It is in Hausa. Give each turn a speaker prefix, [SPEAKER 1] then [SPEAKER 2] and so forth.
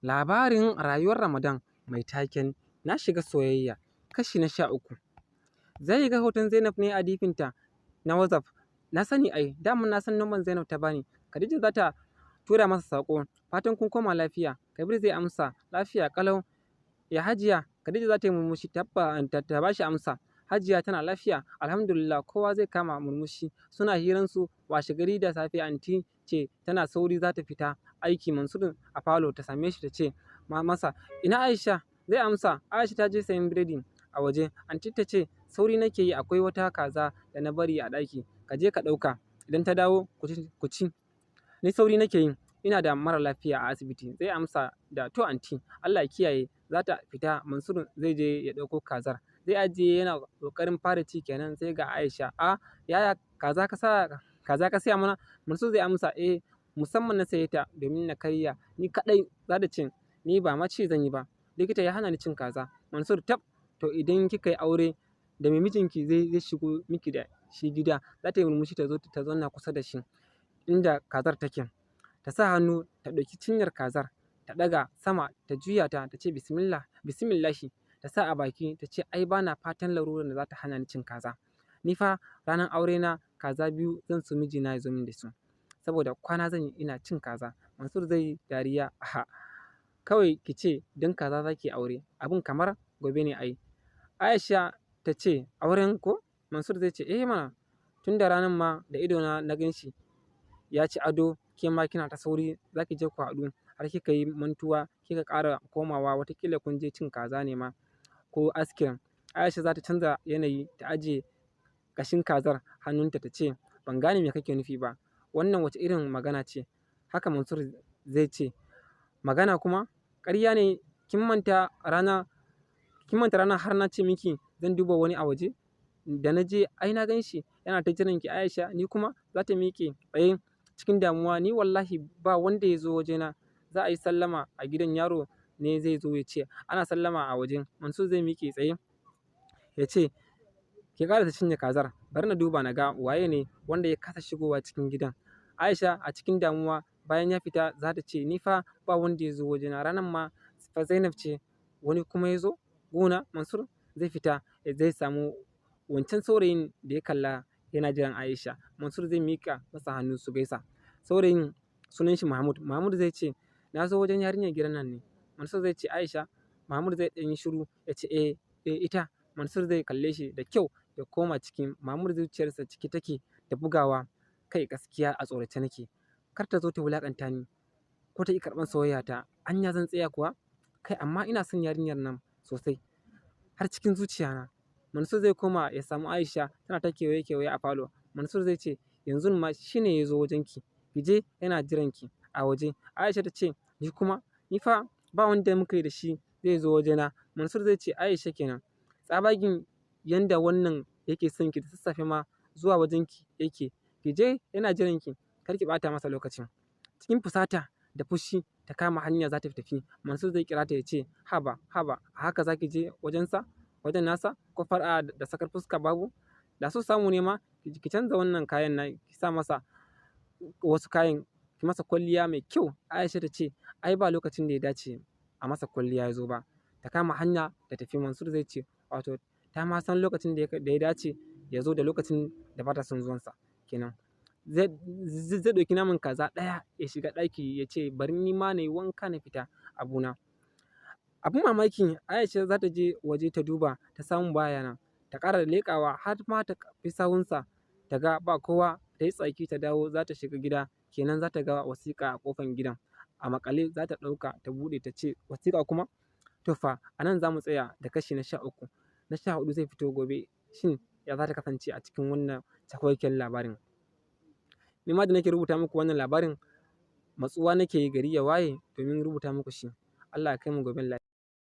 [SPEAKER 1] Labarin rayuwar Ramadan mai taken na shiga soyayya kashi na 13. Zai ga hoton Zainab ne a difinta na WhatsApp. Na sani ai, daman na san number Zainab ta bani. Khadija za ta tura masa saƙo. Fatan kun koma lafiya. Kabir zai amsa lafiya ƙalau. Ya Hajiya? Khadija za ta yi murmushi ta ba shi amsa. Hajiya tana lafiya, alhamdulillah. Kowa zai kama murmushi. Suna hiransu washe gari da safe anti ce tana sauri za ta fita aiki. Mansur a falo ta same shi ta ce masa ina Aisha? Zai amsa Aisha ta je sayan biredi a waje. Anti ta ce sauri nake yi, akwai wata kaza da na bari a ɗaki, ka je ka ɗauka, idan ta dawo ku ci. Ni sauri nake yi, ina da mara lafiya a asibiti. Zai amsa da to anti, Allah ya kiyaye. Za ta fita, Mansur zai je ya ɗauko kazar. Zai ajiye yana ƙoƙarin fara ci kenan sai ga Aisha. Yaya kaza ka saya mana? Mansur zai amsa musamman na saye ta domin na karya ni kaɗai. Za ta ce ni ba ma ci zan yi ba, likita ya hana ni cin kaza. Mansur tab, to idan kika yi aure da mai mijinki zai shigo miki da shi gida. Za ta yi murmushi ta zo ta zauna kusa da shi inda kazar take. Ta sa hannu ta ɗauki cinyar kazar, ta ɗaga sama, ta juya ta ce bismillahi, ta sa a baki ta ce ai bana fatan larurar da za ta hana ni cin kaza. Ni fa ranar aure na kaza 2 zan so mijina ya zo min da su, saboda kwana zan yi ina cin kaza. Mansur zai yi dariya. Kawai ki ce don kaza za ki aure, abin kamar gobe ne ai. Aisha ta ce auren ko? Mansur zai ce mana, tun da ranar ma da idona na gan shi ya ci ado, ke ma kina ta sauri za ki je ku haɗu har kika yi mantuwa kika ƙara komawa, watakila kun je cin kaza ne ma ko askirim. Aisha za ta canza yanayi ta ajiye ƙashin kazar hannunta ta ce ban gane me kake nufi ba, wannan wace irin magana ce? Haka Mansur zai ce magana kuma? Ƙarya ne, kin manta rana har na ce miki zan duba wani a waje? Da na je ai na gan shi yana ta jiran ki Aisha. Ni kuma za ta miƙe tsaye cikin damuwa. Ni wallahi ba wanda ya zo wajena. Za a yi sallama a gidan, yaro ne zai zo ya ce ana sallama a waje. Mansur zai miƙe tsaye ya ce ki ƙara ta cinye kazar, bari na duba na ga waye ne wanda ya kasa shigowa cikin gidan. Aisha a cikin damuwa bayan ya fita za ta ce ni fa ba wanda ya zo wajena, ranar ma fa Zainab ce, wani kuma ya zo gona. Mansur zai fita zai samu wancan saurayin da ya kalla yana jiran Aisha. Mansur zai miƙa masa hannu su gaisa. Saurayin sunan shi Mahmud. Mahmud zai ce na zo wajen yarinyar gidan nan ne. Mansur zai ce Aisha. Mahmud zai ɗan yi shiru ya ce ita. Mansur zai kalle shi da kyau ya koma ciki. Mahmud zuciyarsa ciki take da bugawa. Kai gaskiya a tsorace nake, kar ta zo ta wulaƙanta ni ko ta ƙi karɓar soyayyata. Anya zan tsaya kuwa? Kai amma ina son yarinyar nan sosai har cikin zuciyana. Mansur zai koma ya samu Aisha tana ta kewaye a falo. Mansur zai ce yanzu ma shi ne ya zo wajenki, ki je yana jiranki a waje. Aisha ta ce ni kuma? Ni fa ba wanda muka yi da shi zai zo wajena. Mansur zai ce Aisha kenan. Tsabagin yanda wannan yake son ki, da sassafe ma zuwa wajenki yake. Ki je yana jiranki, kar ki ɓata masa lokacin. Cikin fusata da fushi ta kama hanya za ta tafi. Mansur zai kira ta ya ce haba a haka za ki je wajen nasa ko fara'a da sakar fuska babu? Da so samu ne ma ki canza wannan kayan na ki sa masa wasu kayan, ki masa kwalliya mai kyau. Aisha ta ce ai ba lokacin da ya dace a masa kwalliya ya zo ba. Ta kama hanya da tafi. Mansur zai ce wato ta ma san lokacin da ya dace ya zo da lokacin da ba ta son zuwansa kenan. Zai ɗauki naman kaza ɗaya ya shiga ɗaki ya ce bari ni ma na yi wanka na fita abuna. Abin mamaki Aisha za ta je waje ta duba ta samu baya nan. Ta ƙara leƙawa har ma ta fi sawunsa ta ga ba kowa. Ta yi tsaki ta dawo za ta shiga gida kenan. Za ta ga wasiƙa a ƙofar gidan a maƙale. Za ta ɗauka ta buɗe ta ce wasiƙa kuma? To fa a nan za mu tsaya da kashi na 13. Na 14 zai fito gobe. Shin ya za ta kasance a cikin wannan cakwakiyan labarin? Ni ma da nake rubuta muku wannan labarin matsuwa nake yi gari ya waye domin rubuta muku shi. Allah ya kai mu goben lafiya.